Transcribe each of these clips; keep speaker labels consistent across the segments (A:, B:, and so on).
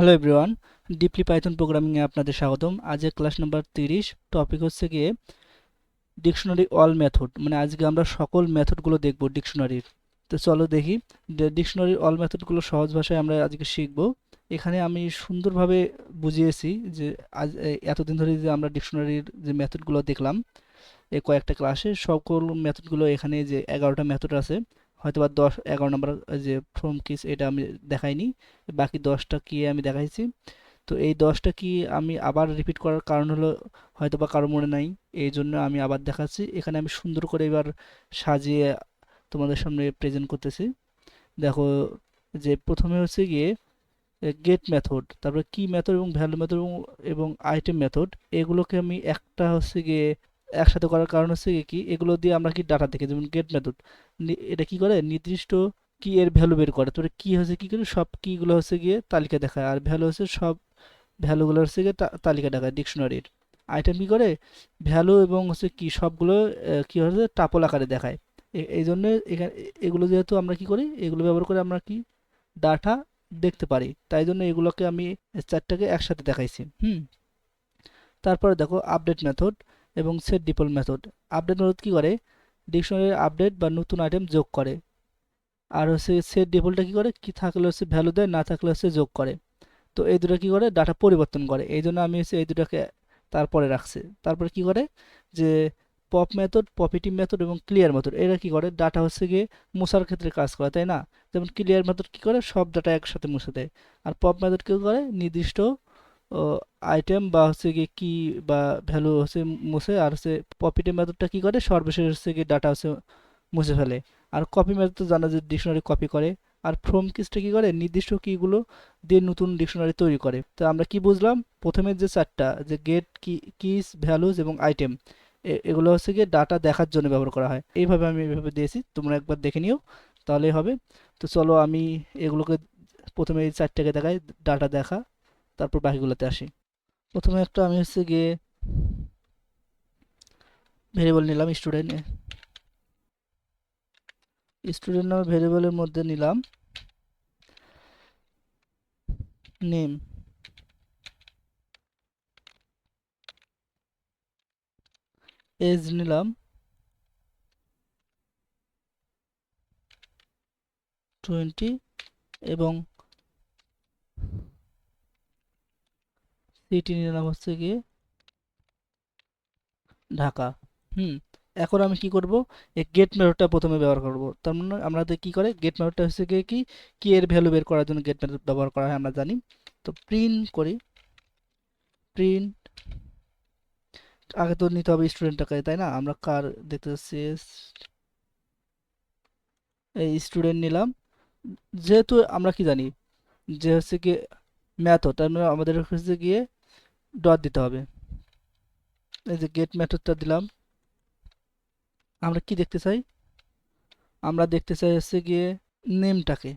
A: Hello everyone, deeply Python প্রোগ্রামিংয়ে আপনাদের স্বাগতম। আজকে ক্লাস নাম্বার 30। টপিক হচ্ছে গিয়ে ডিকশনারি অল মেথড, মানে আজকে আমরা সকল মেথডগুলো দেখব ডিকশনারির। তো চলো দেখি ডিকশনারি অল মেথডগুলো সহজ ভাষায় আমরা আজকে শিখব। এখানে আমি সুন্দরভাবে বুঝিয়েছি যে এতদিন ধরে যে আমরা ডিকশনারির যে মেথডগুলো দেখলাম এই কয়েকটা ক্লাসে, সকল মেথডগুলো এখানে যে 11টা মেথড আছে, হয়তো বা 10-11 নম্বর যে ফ্রম কিস এটা আমি দেখাইনি, বাকি 10টা কি আমি দেখাইছি। তো এই 10টা কি আমি আবার রিপিট করার কারণ হলো হয়তো বা কারো মনে নাই, এই জন্য আমি আবার দেখাচ্ছি। এখানে আমি সুন্দর করে এবার সাজিয়ে তোমাদের সামনে প্রেজেন্ট করতেছি। দেখো, যে প্রথমে হচ্ছে গিয়ে গেট মেথড, তারপরে কি মেথড এবং ভ্যালু মেথড এবং আইটেম মেথড, এগুলোকে আমি একটা হচ্ছে গিয়ে একসাথে করার কারণ হচ্ছে গিয়ে কি, এগুলো দিয়ে আমরা কি ডাটা থেকে, যেমন গেট মেথড এটা কি করে নির্দিষ্ট কি এর ভ্যালু বের করে, তো কি হচ্ছে কি করে সব কিগুলো হচ্ছে গিয়ে তালিকা দেখায়, আর ভ্যালু হচ্ছে সব ভ্যালুগুলো হচ্ছে গিয়ে তালিকা দেখায় ডিকশনারির। আইটেম কি করে ভ্যালু এবং হচ্ছে কি সবগুলো কি হচ্ছে টাপল আকারে দেখায়। এই জন্য এখানে এগুলো যেহেতু আমরা কি করি, এগুলো ব্যবহার করে আমরা কি ডাটা দেখতে পারি, তাই জন্য এগুলোকে আমি চারটাকে একসাথে দেখাইছি। তারপরে দেখো আপডেট মেথড এবং set default method. Update method কি করে, ডিকশনারির আপডেট বা নতুন আইটেম যোগ করে। আর হচ্ছে সেট ডিফল্টটা কি করে, কি থাকলে হচ্ছে ভ্যালু দেয়, না থাকলে হচ্ছে যোগ করে। তো এই দুটো কি করে, ডাটা পরিবর্তন করে, এই জন্য আমি হচ্ছে এই দুটাকে তারপরে রাখছি। তারপরে কি করে, যে পপ মেথড, পপিটিভ মেথড এবং ক্লিয়ার মেথড, এরা কি করে ডাটা হচ্ছে গিয়ে মোছার ক্ষেত্রে কাজ করে, তাই না? যেমন ক্লিয়ার মেথড কি করে, সব ডাটা একসাথে মুছে দেয়। আর পপ মেথড কি করে, নির্দিষ্ট আইটেম বা হচ্ছে গিয়ে কি বা ভ্যালু হচ্ছে মুছে। আর হচ্ছে পপিটিভ মেথডটা কি করে, সর্বশেষ হচ্ছে গিয়ে ডাটা হচ্ছে মুছে ফেলে। আর কপি মেথড তো জানা, যে ডিকশনারি কপি করে। আর ফ্রম কিসটা কি করে, নির্দিষ্ট কিগুলো দিয়ে নতুন ডিকশনারি তৈরি করে। তো আমরা কি বুঝলাম, প্রথমে যে চারটা, যে গেট কি, কিস, ভ্যালুজ এবং আইটেম, এগুলো হচ্ছে গিয়ে ডাটা দেখার জন্য ব্যবহার করা হয়। এইভাবে আমি এইভাবে দিয়েছি, তোমরা একবার দেখে নিও, তাহলেই হবে। তো চলো আমি এগুলোকে প্রথমে এই চারটাকে দেখাই, ডাটা দেখা, তারপর বাকিগুলোতে আসি। প্রথমে একটা আমি হচ্ছে গিয়ে ভেরিয়েবল নিলাম স্টুডেন্ট। স্টুডেন্ট নামে ভেরিয়েবলের মধ্যে নিলাম নেম, এজ নিলাম 20 এবং সিটি নিলাম হচ্ছে গিয়ে ঢাকা। হুম এখন আমি কি করব, এই গেট মেথডটা প্রথমে ব্যবহার করব। তার মানে আমাদের কি করে, গেট মেথডটা হচ্ছে গিয়ে কি, কি এর ভ্যালু বের করার জন্য গেট মেথড ব্যবহার করা হয় আমরা জানি। তো প্রিন্ট করি, প্রিন্ট আগে তো নিতে হবে স্টুডেন্টটাকে, তাই না? আমরা কার দেখতে যাচ্ছি, এই স্টুডেন্ট নিলাম। যেহেতু আমরা কি জানি, যে হচ্ছে গিয়ে মেথড, তার মানে আমাদের হচ্ছে গিয়ে ডট দিতে হবে। এই যে গেট মেথডটা দিলাম, আমরা কি দেখতে চাই, আমরা দেখতে চাই হচ্ছে গিয়ে নেমটাকে।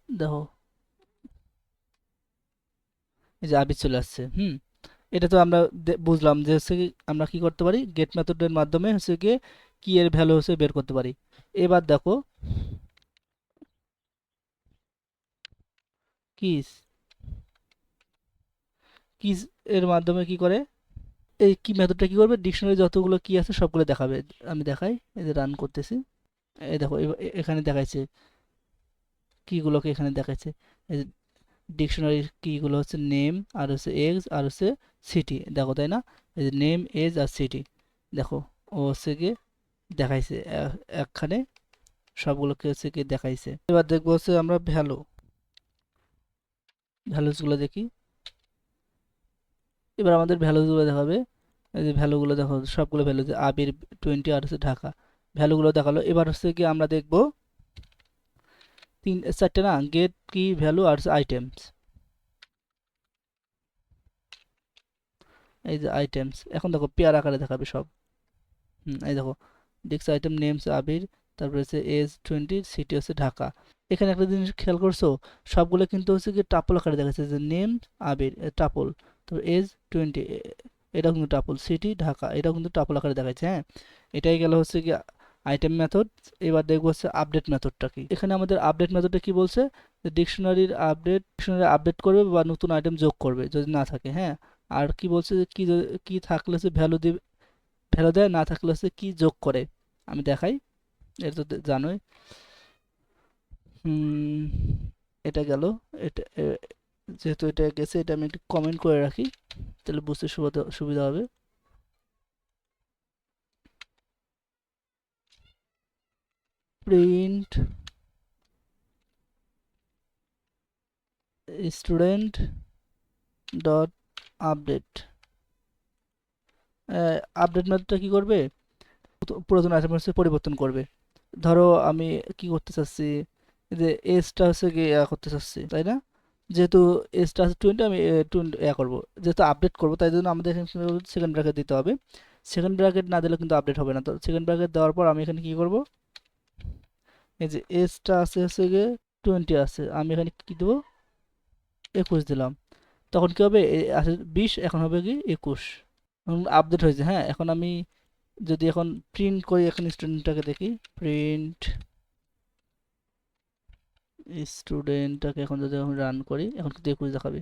A: দেখো, এই যে আবির চলে আসছে। এটা তো আমরা বুঝলাম যে হচ্ছে কি, আমরা কি করতে পারি, গেট মেথডের মাধ্যমে হচ্ছে গিয়ে কি এর ভ্যালু হচ্ছে বের করতে পারি। এবার দেখো, কিস, কিস এর মাধ্যমে কি করে, এই কি মেথডটা কি করবে, ডিকশনারি যতগুলো কি আছে সবগুলো দেখাবে। আমি দেখাই, এই যে রান করতেছি, এই দেখো এখানে দেখাইছে, কিগুলোকে এখানে দেখাইছে। এই যে ডিকশনারির কিগুলো হচ্ছে নেম, আর হচ্ছে এজ, আর হচ্ছে সিটি, দেখো তাই না? এই যে নেম, এজ আর সিটি, দেখো ও হচ্ছে গিয়ে দেখাইছে একখানে, সবগুলোকে হচ্ছে গিয়ে দেখাইছে। এবার দেখবো হচ্ছে আমরা ভ্যালু, ভ্যালুসগুলো দেখি। এবার আমাদের ভ্যালুসগুলো দেখাবে। এই যে ভ্যালুগুলো দেখো, সবগুলো ভ্যালু, যে আবির 20 আর হচ্ছে ঢাকা, ভ্যালুগুলো দেখালো। এবার হচ্ছে কি আমরা দেখবো চারটে না, গেট, কি, ভ্যালু আর আইটেমস। এই যে আইটেমস, এখন দেখো পেয়ার আকারে দেখাবে সব। এই দেখো, ডিক্স আইটেম নেমস আবির, তারপরে হচ্ছে এজ 20, সিটি হচ্ছে ঢাকা। এখানে একটা জিনিস খেয়াল করছো, সবগুলো কিন্তু হচ্ছে কি টাপল আকারে দেখাচ্ছে, যে নেম আবির টাপল, তারপর এজ 20 এটা কিন্তু টাপল, সিটি ঢাকা এটাও কিন্তু টাপল আকারে দেখাচ্ছে। এটাই গেল হচ্ছে কি আইটেম মেথড। এবার দেখবো হচ্ছে আপডেট মেথডটা কি। এখানে আমাদের আপডেট মেথডটা কি বলছে, যে ডিকশনারি আপডেট করবে বা নতুন আইটেম যোগ করবে যদি না থাকে, হ্যাঁ। আর কি বলছে যে কি থাকলে হচ্ছে ভ্যালু দিবে, ভ্যালু দেয়, না থাকলে হচ্ছে কি যোগ করে। আমি দেখাই, এটা তো জানোই। হুম, এটা গেল। এটা যেহেতু এটা গেছে, এটা আমি একটু কমেন্ট করে রাখি, তাহলে বুঝতে সুবিধা হবে। Print student dot update. Update মেথডটা কি করবে, পুরাতন আইটেম হচ্ছে পরিবর্তন করবে। ধরো আমি কি করতে চাচ্ছি, যে এজটা হচ্ছে গিয়ে করতে চাচ্ছি, তাই না? যেহেতু এজটা আছে 20, আমি 20 করবো, যেহেতু আপডেট করবো তাই জন্য আমাদের এখানে সেকেন্ড ব্র্যাকেট দিতে হবে। সেকেন্ড ব্র্যাকেট না দিলে কিন্তু আপডেট হবে না। তো সেকেন্ড ব্র্যাকেট দেওয়ার পর আমি এখানে কি করব, এই যে এজটা আছে হচ্ছে গিয়ে 20 আছে, আমি এখানে কি দেবো, 21 দিলাম। তখন কি হবে, আছে 20, এখন হবে কি 21, আপডেট হয়েছে। হ্যাঁ, এখন আমি যদি এখন প্রিন্ট করি, এখন স্টুডেন্টটাকে দেখি, প্রিন্ট স্টুডেন্টটাকে এখন যদি আমি রান করি, এখন কিন্তু 21 দেখাবে।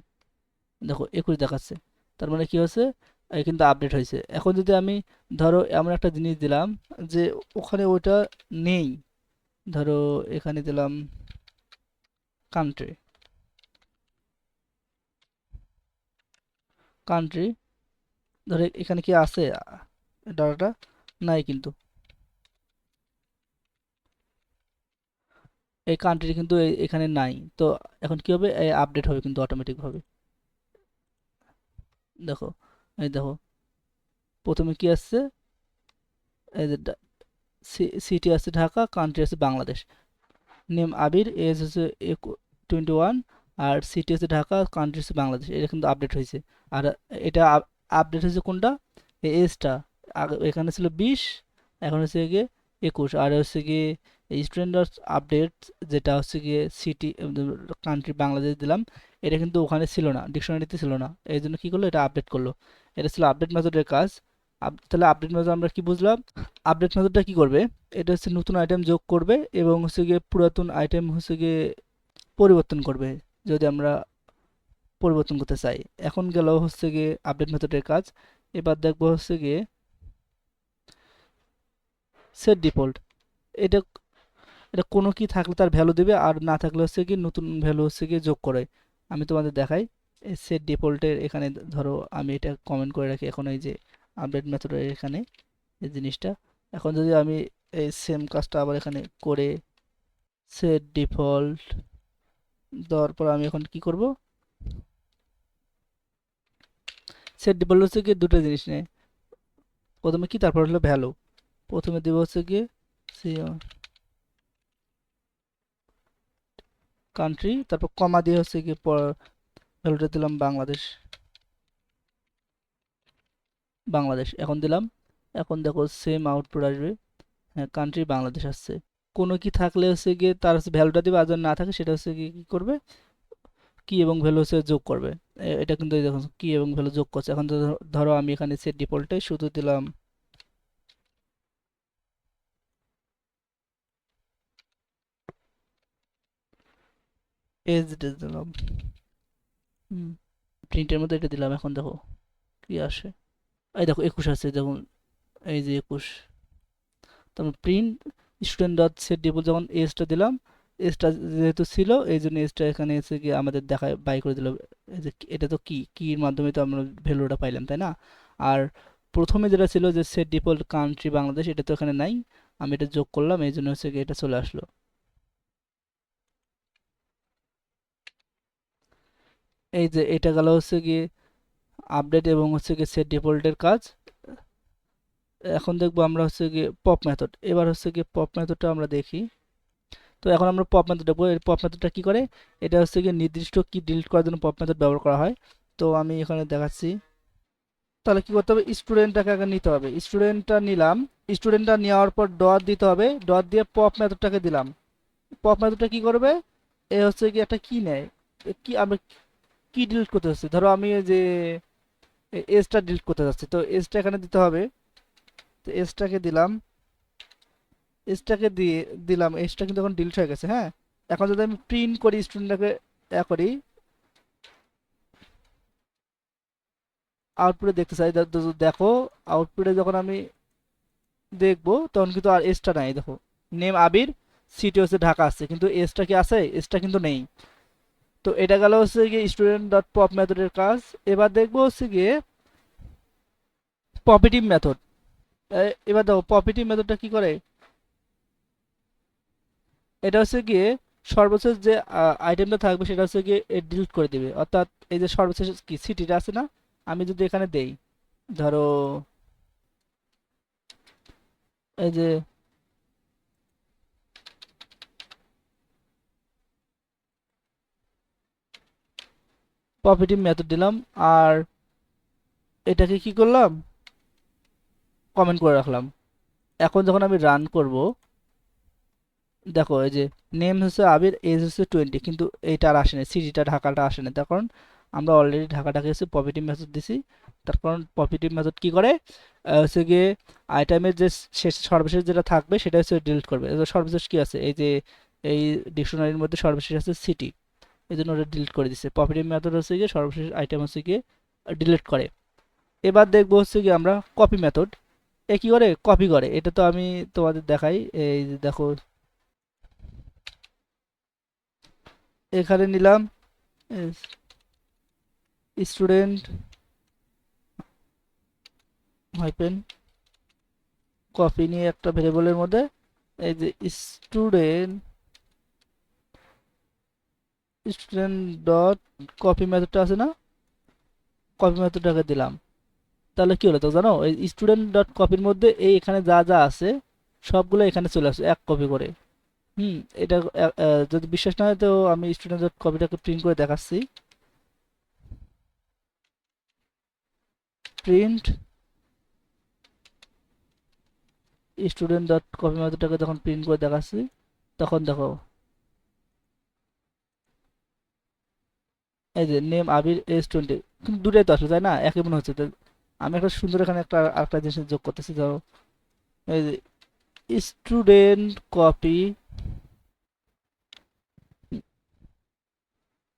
A: দেখো 21 দেখাচ্ছে, তার মানে কি হচ্ছে, এই কিন্তু আপডেট হয়েছে। এখন যদি আমি ধরো এমন একটা জিনিস দিলাম যে ওখানে ওটা নেই, ধরো এখানে দিলাম কান্ট্রি, কান্ট্রি ধরো এখানে কি আছে ডাটাটা, নাই কিন্তু, এই কান্ট্রি কিন্তু এখানে নাই। তো এখন কি হবে, এই আপডেট হবে কিন্তু অটোমেটিক ভাবে। দেখো, এই দেখো প্রথমে কি আসছে, এই যে সিটি আছে ঢাকা, কান্ট্রি আছে বাংলাদেশ, নেম আবির, এজ হচ্ছে 21, আর সিটি হচ্ছে ঢাকা, কান্ট্রি হচ্ছে বাংলাদেশ। এটা কিন্তু আপডেট হয়েছে। আর এটা আপডেট হয়েছে কোনটা, এই এজটা। আগে এখানে ছিল 20, এখন হচ্ছে গিয়ে 21। আর হচ্ছে গিয়ে স্টুডেন্ট আপডেট, যেটা হচ্ছে গিয়ে সিটি কান্ট্রি বাংলাদেশ দিলাম, এটা কিন্তু ওখানে ছিল না, ডিকশনারিতে ছিল না। এই জন্য কী করলো, এটা আপডেট করলো। এটা ছিল আপডেট মেথডের কাজ। তাহলে আপডেট মেথড আমরা কি বুঝলাম, আপডেট মেথডটা কি করবে, এটা হচ্ছে নতুন আইটেম যোগ করবে এবং হচ্ছে গিয়ে পুরাতন আইটেম হচ্ছে গিয়ে পরিবর্তন করবে যদি আমরা পরিবর্তন করতে চাই। এখন গেল হচ্ছে গিয়ে আপডেট মেথডের কাজ। এবার দেখবো হচ্ছে গিয়ে সেট ডিফল্ট। এটা এটা কোনো কি থাকলে তার ভ্যালু দেবে, আর না থাকলে হচ্ছে কি নতুন ভ্যালু হচ্ছে গিয়ে যোগ করে। আমি তোমাদের দেখাই, এই সেট ডিফল্টের এখানে ধরো আমি এটা কমেন্ট করে রাখি, এখন এই যে আপডেট মেথডের এখানে এই জিনিসটা, এখন যদি আমি এই সেম কাজটা আবার এখানে করে সেট ডিফল্ট দেওয়ার পর আমি এখন কি করব, সেট ডিফল্ট হচ্ছে গিয়ে দুটো জিনিস নেয়, প্রথমে কি, তারপর হলো ভ্যালু। প্রথমে দেবো হচ্ছে গিয়ে কান্ট্রি, তারপর কমা দিয়ে হচ্ছে গিয়ে ভ্যালুটা দিলাম বাংলাদেশ, বাংলাদেশ এখন দিলাম। এখন দেখো সেম আউটপুট আসবে, হ্যাঁ কান্ট্রি বাংলাদেশ আসছে। কোনো কি থাকলে হচ্ছে গিয়ে তার হচ্ছে ভ্যালুটা দিবে, আর যদি না থাকে সেটা হচ্ছে গিয়ে কি করবে, কি এবং ভ্যালু হচ্ছে যোগ করবে। এটা কিন্তু এই দেখো কি এবং ভ্যালু যোগ করছে। এখন ধরো আমি এখানে সেট ডিফল্টে শুধু দিলাম এজ দিলাম, হুম, প্রিন্টের মধ্যে এটা দিলাম। এখন দেখো কি আসে, এই দেখো 21 আছে, দেখুন এই যে 21। তারপর print student dot set default, যখন এজটা দিলাম, এজটা যেহেতু ছিল এই জন্য এজটা এখানে এসে গিয়ে আমাদের দেখায় বাই করে দিল। এই যে এটা তো কির মাধ্যমে তো আমরা ভ্যালুটা পাইলাম, তাই না? আর প্রথমে যেটা ছিল যে সেট ডিফল্ট কান্ট্রি বাংলাদেশ, এটা তো এখানে নাই, আমি এটা যোগ করলাম, এই জন্য হচ্ছে গিয়ে এটা চলে আসলো। এই যে এটা গেল হচ্ছে গিয়ে আপডেট এবং হচ্ছে গিয়ে সেট ডিফল্টের কাজ। এখন দেখবো আমরা হচ্ছে গিয়ে পপ মেথড। এবার হচ্ছে গিয়ে পপ মেথডটা আমরা দেখি। তো এখন আমরা পপ মেথড দেখবো। এই পপ মেথডটা কি করে, এটা হচ্ছে গিয়ে নির্দিষ্ট কি ডিলিট করার জন্য পপ মেথড ব্যবহার করা হয়। তো আমি এখানে দেখাচ্ছি। তাহলে কি করতে হবে, স্টুডেন্টটাকে আগে নিতে হবে, স্টুডেন্টটা নিলাম, স্টুডেন্টটা নেওয়ার পর ডট দিতে হবে, ডট দিয়ে পপ মেথডটাকে দিলাম। পপ মেথডটা কি করবে, এ হচ্ছে কি একটা কি নেয়, কি আমি কি ডিলিট করতে যাচ্ছি, ধরো আমি এই যে এজটা ডিলিট করতে যাচ্ছি, তো এজটা এখানে দিতে হবে। তো এজটাকে দিলাম, এসটাকে দিয়ে দিলাম, এসটা কিন্তু এখন ডিলিট হয়ে গেছে। হ্যাঁ, এখন যদি আমি প্রিন্ট করি স্টুডেন্টটাকে করি, আউটপুটে দেখতে চাই, দেখো আউটপুটে যখন আমি দেখবো তখন কিন্তু আর এসটা নাই। দেখো নেম আবির, সিটি হচ্ছে ঢাকা আছে, কিন্তু এসটা কি আছে? এসটা কিন্তু নেই। তো এটা গেল হচ্ছে গিয়ে স্টুডেন্ট ডট পপ মেথডের কাজ। এবার দেখবো হচ্ছে গিয়ে পপিটিভ মেথড। এবার দেখো পপিটিভ মেথডটা কি করে। এটা হচ্ছে গিয়ে সর্বশেষ যে আইটেমটা থাকবে সেটা হচ্ছে গিয়ে ডিলিট করে দিবে। অর্থাৎ এই যে সর্বশেষ কি সিটিটা আছে না, আমি যদি এখানে দেই, ধরো এই যে পপিটিভ মেথড দিলাম, আর এটাকে কি করলাম, কমেন্ট করে রাখলাম। এখন যখন আমি রান করব, দেখো এই যে নেম হচ্ছে আবির, এজ হচ্ছে 20, কিন্তু এইটা আর আসে না, সিটিটা ঢাকাটা আসে না। তার কারণ আমরা অলরেডি ঢাকাটাকে হচ্ছে পপিটিভ মেথড দিছি। তার কারণ পপিটিভ মেথড কি করে, হচ্ছে গিয়ে আইটেমের যে শেষ সর্বশেষ যেটা থাকবে সেটা হচ্ছে ডিলিট করবে। এবার সর্বশেষ কি আছে, এই যে এই ডিকশনারির মধ্যে সর্বশেষ আছে সিটি, এই জন্য ওটা ডিলিট করে দিচ্ছে। পপিটিভ মেথড হচ্ছে গিয়ে সর্বশেষ আইটেম হচ্ছে গিয়ে ডিলিট করে। এবার দেখবো হচ্ছে গিয়ে আমরা কপি মেথড। এ কি করে, কপি করে। এটা তো আমি তোমাদের দেখাই, এই যে দেখো এখানে নিলাম স্টুডেন্ট হাইপেন কপি নিয়ে একটা ভেরিয়েবলের মধ্যে এই যে স্টুডেন্ট স্টুডেন্ট ডট কপি মেথডটা আছে না, কপি মেথডটাকে দিলাম। তাহলে কি হলো তো জানো, এই স্টুডেন্ট ডট কপির মধ্যে এই এখানে যা যা আছে সবগুলো এখানে চলে আসছে এক কপি করে। হুম, এটা যদি বিশ্বাস না হয় তো আমি স্টুডেন্ট ডট কপিটাকে প্রিন্ট করে দেখাচ্ছি। প্রিন্ট স্টুডেন্ট ডট কপি মেথডটাকে যখন প্রিন্ট করে দেখাচ্ছি, তখন দেখো এই যে নেম আবির এজ 20, কিন্তু দুটাই তো আসলে তাই না, একই মনে হচ্ছে। তো আমি একটা সুন্দর এখানে একটা আরেকটা জিনিস যোগ করতেছি। ধরো এই যে স্টুডেন্ট কপি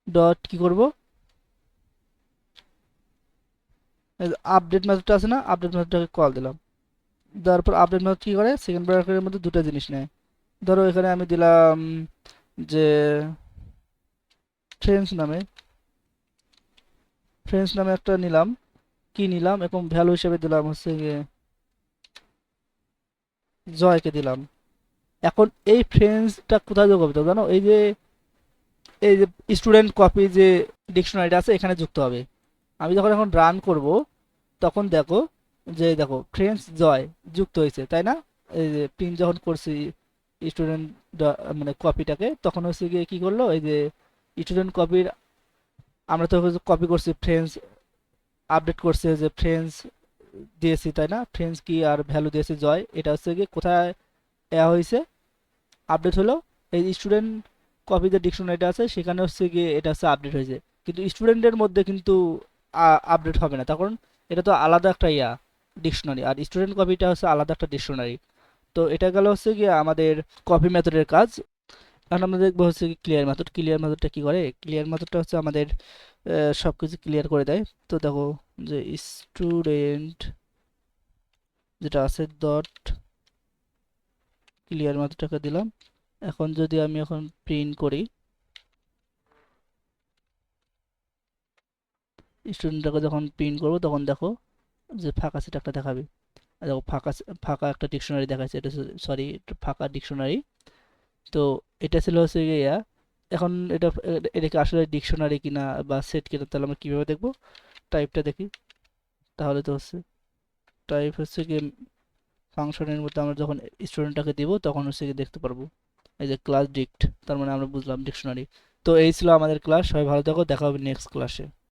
A: ডট কি করব, আপডেট মেথডটা আছে না, আপডেট মেথডটাকে কল দিলাম। দেওয়ার পর আপডেট মেথড কি করে, সেকেন্ড ব্র্যাকেটের মধ্যে দুটো জিনিস নেয়। ধরো এখানে আমি দিলাম যে ফ্রেন্ডস নামে, ফ্রেন্ডস নামে একটা নিলাম, কি নিলাম এবং ভ্যালু হিসেবে দিলাম হচ্ছে গিয়ে জয়কে দিলাম। এখন এই ফ্রেন্ডসটা কোথায় যোগ হবে তো জানো, এই যে স্টুডেন্ট কপি যে ডিকশনারিটা আছে এখানে যুক্ত হবে। আমি যখন এখন রান করব তখন দেখো যে দেখো ফ্রেন্ডস জয় যুক্ত হয়েছে, তাই না? এই যে প্রিন্ট যখন করছি স্টুডেন্ট মানে কপিটাকে, তখন হচ্ছে গিয়ে কি করলো, এই যে স্টুডেন্ট কপির আমরা তো কপি করছি ফ্রেন্ডস, আপডেট করছে যে ফ্রেন্ডস দিয়েছি, তাই না? ফ্রেন্ডস কি আর ভ্যালু দিয়েছি জয়, এটা হচ্ছে গিয়ে কোথায় হয়েছে, আপডেট হলো এই স্টুডেন্ট কপি যে ডিকশনারিটা আছে সেখানে হচ্ছে গিয়ে এটা হচ্ছে আপডেট হয়েছে। কিন্তু স্টুডেন্টের মধ্যে কিন্তু আপডেট হবে না, তখন এটা তো আলাদা একটা ডিকশনারি, আর স্টুডেন্ট কপিটা হচ্ছে আলাদা একটা ডিকশনারি। তো এটা গেল হচ্ছে গিয়ে আমাদের কপি মেথডের কাজ। এখন আমরা দেখবো হচ্ছে কি ক্লিয়ার মেথড। ক্লিয়ার মেথডটা কি করে, ক্লিয়ার মেথডটা হচ্ছে আমাদের সবকিছু ক্লিয়ার করে দেয়। তো দেখো যে স্টুডেন্ট যেটা আছে ডট ক্লিয়ার মেথডটাকে দিলাম। এখন যদি আমি এখন প্রিন্ট করি স্টুডেন্টটাকে, যখন প্রিন্ট করবো তখন দেখো যে ফাঁকা সেট একটা দেখাবে। আর দেখো ফাঁকা ফাঁকা একটা ডিকশনারি দেখাচ্ছে, এটা সরি ফাঁকা ডিকশনারি। তো এটা ছিল হচ্ছে গিয়ে এখন এটাকে আসলে ডিকশনারি কিনা বা সেট কিনা তাহলে আমরা কিভাবে দেখবো, টাইপটা দেখি। তাহলে তো হচ্ছে টাইপ হচ্ছে গিয়ে ফাংশনের মধ্যে আমরা যখন স্টুডেন্টটাকে দিব তখন হচ্ছে গিয়ে দেখতে পারবো এই যে ক্লাস ডিক্ট, তার মানে আমরা বুঝলাম ডিকশনারি। তো এই ছিল আমাদের ক্লাস। সবাই ভালো থাকো, দেখা হবে নেক্সট ক্লাসে।